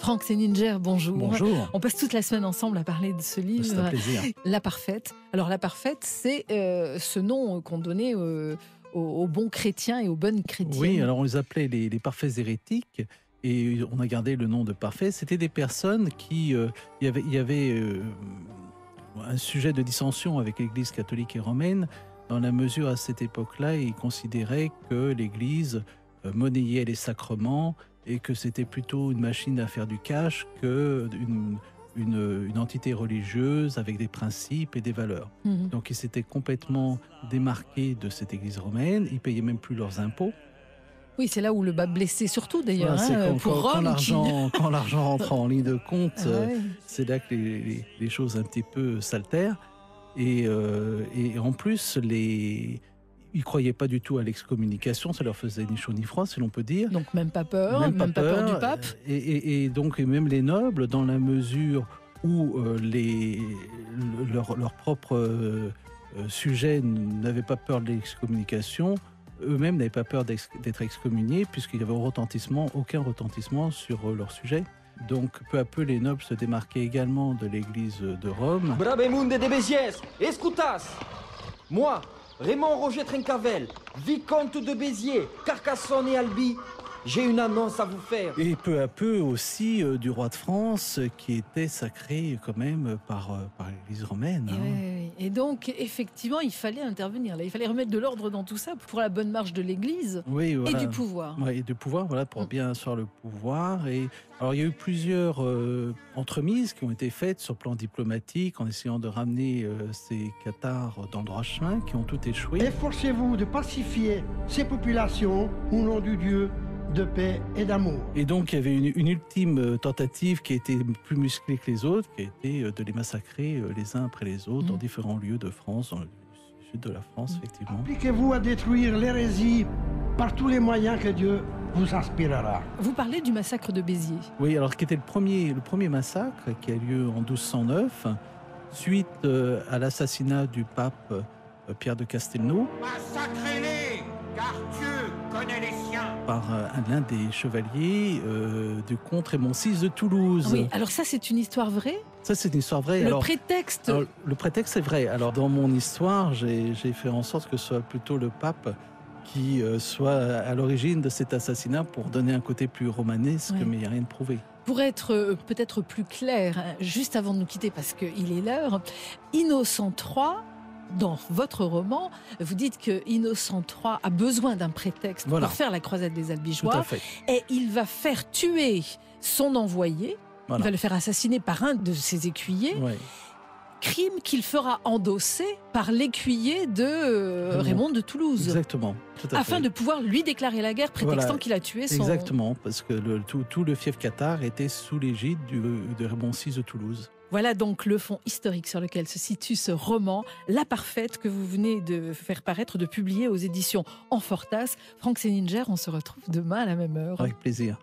Franck Séninger, bonjour. Bonjour. On passe toute la semaine ensemble à parler de ce livre. C'est un plaisir. La Parfaite. Alors, La Parfaite, c'est ce nom qu'on donnait aux bons chrétiens et aux bonnes chrétiennes. Oui, alors on les appelait les parfaits hérétiques. Et on a gardé le nom de parfait. C'était des personnes qui... Il y avait un sujet de dissension avec l'Église catholique et romaine, dans la mesure à cette époque-là, ils considéraient que l'Église monnayait les sacrements et que c'était plutôt une machine à faire du cash qu'une entité religieuse avec des principes et des valeurs. Donc ils s'étaient complètement démarqués de cette Église romaine, ils payaient même plus leurs impôts. Oui, c'est là où le bas blessé surtout d'ailleurs. Voilà, pour Rome, quand l'argent rentre en ligne de compte, c'est là que les choses un petit peu s'altèrent. Et en plus, ils ne croyaient pas du tout à l'excommunication, ça leur faisait ni chaud ni froid, si l'on peut dire. Donc même pas peur, même pas peur du pape. Et même les nobles, dans la mesure où leurs propres sujets n'avaient pas peur de l'excommunication, eux-mêmes n'avaient pas peur d'être excommuniés, puisqu'il n'y avait aucun retentissement sur leur sujet. Donc, peu à peu, les nobles se démarquaient également de l'Église de Rome. Brabemunde de Béziers, escutas! Moi, Raymond Roger Trincavel, vicomte de Béziers, Carcassonne et Albi, j'ai une annonce à vous faire. Et peu à peu aussi du roi de France, qui était sacré quand même par l'Église romaine. Et donc, effectivement, il fallait intervenir. Là. Il fallait remettre de l'ordre dans tout ça pour la bonne marche de l'Église et du pouvoir. Oui, et du pouvoir, voilà, pour bien asseoir le pouvoir. Alors, il y a eu plusieurs entremises qui ont été faites sur le plan diplomatique en essayant de ramener ces Cathares dans le droit chemin, qui ont toutes échoué. Efforcez-vous de pacifier ces populations au nom du Dieu de paix et d'amour. Et donc, il y avait une ultime tentative qui était plus musclée que les autres, qui a été de les massacrer les uns après les autres dans différents lieux de France, dans le sud de la France, effectivement. Appliquez-vous à détruire l'hérésie par tous les moyens que Dieu vous inspirera. Vous parlez du massacre de Béziers. Oui, alors qui était le premier massacre qui a lieu en 1209, suite à l'assassinat du pape Pierre de Castelnau. Massacrez-les, car Dieu connaît les siens. Par l'un des chevaliers du comte Raymond VI de Toulouse. Oui, alors ça c'est une histoire vraie ? Ça c'est une histoire vraie. Le prétexte c'est vrai. Alors dans mon histoire, j'ai fait en sorte que ce soit plutôt le pape qui soit à l'origine de cet assassinat pour donner un côté plus romanesque, mais il n'y a rien de prouvé. Pour être peut-être plus clair, juste avant de nous quitter, parce qu'il est l'heure, Innocent III, dans votre roman, vous dites que Innocent III a besoin d'un prétexte pour faire la croisade des Albigeois, et il va faire tuer son envoyé, il va le faire assassiner par un de ses écuyers, crime qu'il fera endosser par l'écuyer de Raymond de Toulouse. Exactement. Afin de pouvoir lui déclarer la guerre, prétextant qu'il a tué son... Exactement, parce que tout le fief cathare était sous l'égide de Raymond VI de Toulouse. Voilà donc le fond historique sur lequel se situe ce roman, La Parfaite, que vous venez de faire paraître, de publier aux éditions Enfortas. Franck Séninger, on se retrouve demain à la même heure. Avec plaisir.